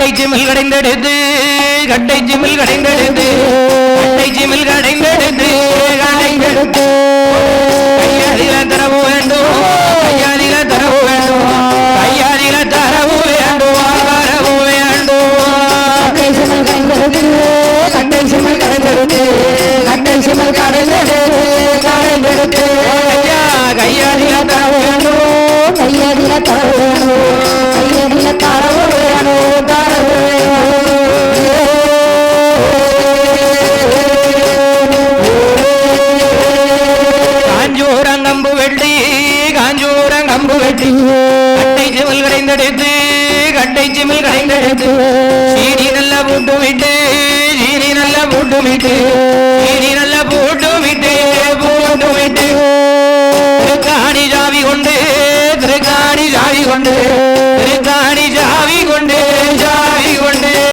கட்டை சிமில் கடைந்தெடுத்து கட்டை சிமில் கடைந்தெடுத்து கட்டை சிமில் கடைந்தெடுத்து கடைந்தெடுத்து கையாதில தரவு வேண்டும் கையாதில தரவு வேண்டும் கையாதில தரவு வேண்டும் வரவு வேண்டும் கட்டை சிமில் கடைந்தெடுத்து கட்டை சிமில் கடைந்தெடுத்து கட்டை சிமில் கடைந்தெடுத்து கடைந்தெடுத்து கையாதில தரவு வேண்டும் கையாதில தரவு வேண்டும் கையாதில தரவு வேண்டும் தரவு காஞ்சூரங்கம்பு வெட்டி காஞ்சூரங்கம்பு வெட்டி கட்டை சிமில் கடைந்தெடுத்து கட்டை சிமில் கடைந்தெடுத்து சீனி நல்ல பூட்டு விட்டு சீனி நல்ல பூட்டு விட்டு சீனி நல்ல பூட்டு விட்டு பூட்டு விட்டு திருக்காணி சாவி கொண்டு திருக்காணி சாவி கொண்டு